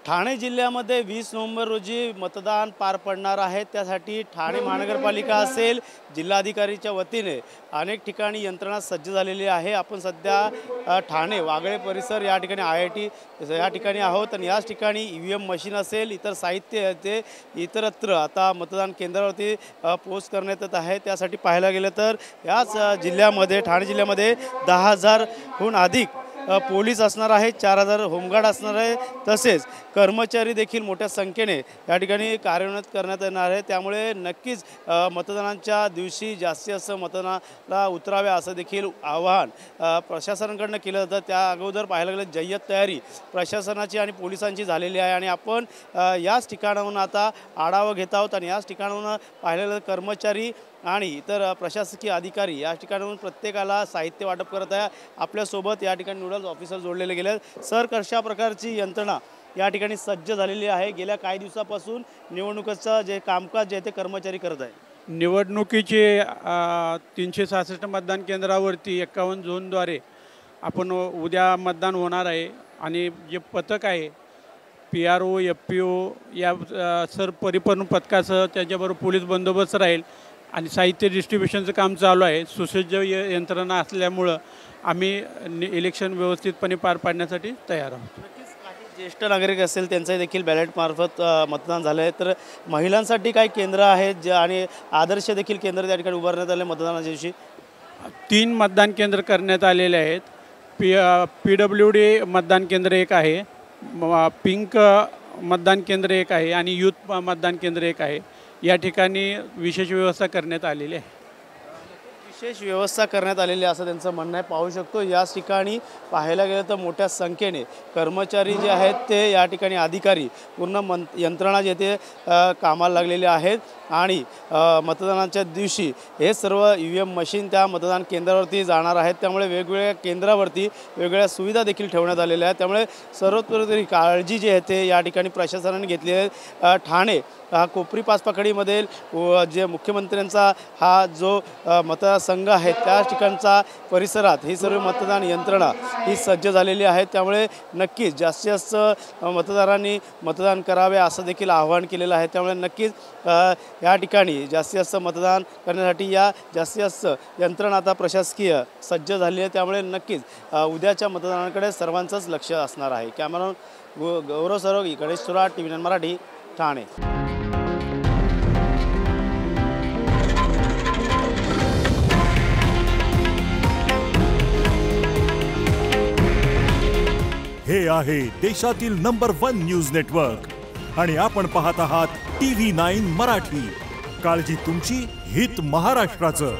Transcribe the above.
ठाणे जिल्ह्यामध्ये 20 नोव्हेंबर रोजी मतदान पार पडणार आहे। त्यासाठी ठाणे महानगरपालिका असेल, जिल्हाधिकारीच्या वतीने अनेक ठिकाणी यंत्रणा सज्ज झालेली आहे। आपण सध्या ठाणे वागळे परिसर या ठिकाणी IIT या ठिकाणी आहोत आणि याच ठिकाणी EVM मशीन असेल, इतर साहित्य ते इतरत्र आता मतदान केंद्रावरती पोस्ट करण्यात येत आहे। त्यासाठी पाहायला गेलं तर याच जिल्ह्यामध्ये ठाणे जिल्ह्यामध्ये 10,000हून अधिक पोलीस असणार आहे, 4,000 होमगार्ड असणार आहे, तसेच कर्मचारी देखील मोठ्या संख्येने या ठिकाणी कार्यान्वित करण्यात येणार आहे। त्यामुळे नक्कीच मतदानाच्या दिवशी जास्तीत जास्त मतदानाला उतरावे असं देखील आवाहन प्रशासनाकडून केलं जातं। त्या अगोदर पाहायला गेलं जय्यत तयारी प्रशासनाची आणि पोलिसांची झालेली आहे आणि आपण याच ठिकाणाहून आता आढावा घेत आहोत आणि याच ठिकाणाहून पाहायला गेलं कर्मचारी आणि इतर प्रशासकीय अधिकारी या ठिकाणाहून प्रत्येकाला साहित्य वाटप करत आहे। आपल्यासोबत या ठिकाणी नोडल ऑफिसर जोडलेले गेले। सर, कशा प्रकारची यंत्रणा या ठिकाणी सज्ज झालेली आहे? गेल्या काही दिवसापासून निवडणुकीचं जे कामकाज जे ते कर्मचारी करत आहे। निवडणुकीचे 366 मतदान केंद्रावरती 51 झोनद्वारे आपण उद्या मतदान होणार आहे आणि जे पथक आहे PRO FPO या परिपूर्ण पथकासह त्याच्याबरोबर पोलीस बंदोबस्त राहील आणि साहित्य डिस्ट्रीब्युशनचं काम चालू आहे। सुसज्ज यंत्रणा असल्यामुळं आम्ही इलेक्शन व्यवस्थितपणे पार पाडण्यासाठी तयार आहोत। ज्येष्ठ नागरिक असेल त्यांचं देखील बॅलेट मार्फत मतदान झालं आहे, तर महिलांसाठी काही केंद्र आहेत जे आणि आदर्श देखील केंद्र त्या ठिकाणी उभारण्यात आले मतदानाच्या दिवशी 3 मतदान केंद्र करण्यात आलेले आहेत। PWD मतदान केंद्र एक आहे, पिंक मतदान केंद्र एक आहे आणि यूथ मतदान केंद्र एक आहे। या ठिकाणी विशेष व्यवस्था करण्यात आलेली आहे। विशेष व्यवस्था करण्यात आलेली असं त्यांचं म्हणणं आहे। पाहू शकतो याच ठिकाणी पाहायला गेलं तर मोठ्या संख्येने कर्मचारी जे आहेत ते या ठिकाणी अधिकारी पूर्ण यंत्रणा जे ते कामाला लागलेले आहेत आणि मतदानाच्या दिवशी हे सर्व EVM मशीन त्या मतदान केंद्रावरती जाणार आहेत। त्यामुळे वेगवेगळ्या केंद्रावरती वेगवेगळ्या सुविधा देखील ठेवण्यात आलेल्या आहेत। त्यामुळे सर्वतोपरी काळजी जी आहे ते या ठिकाणी प्रशासनाने घेतली आहे। ठाणे कोपरी पाचपकडीमधील जे मुख्यमंत्र्यांचा हा जो मतदारसंघ आहे त्या ठिकाणचा परिसरात ही सर्व मतदान यंत्रणा ही सज्ज झालेली आहे। त्यामुळे नक्कीच जास्तीत जास्त मतदारांनी मतदान करावे असं देखील आवाहन केलेलं आहे। त्यामुळे नक्कीच या ठिकाणी जास्तीत जास्त मतदान करण्यासाठी या जास्तीत जास्त यंत्रणा आता प्रशासकीय सज्ज झाली आहे। त्यामुळे नक्कीच उद्याच्या मतदानाकडे सर्वांचंच लक्ष असणार आहे। कॅमेरामन गौरव सरोगी, गणेश सुराट, TV9 मराठी, ठाणे। हे आहे देशातील नंबर 1 न्यूज नेटवर्क आणि आपण पाहत आहात TV9 मराठी। काळजी तुमची, हित महाराष्ट्राचं।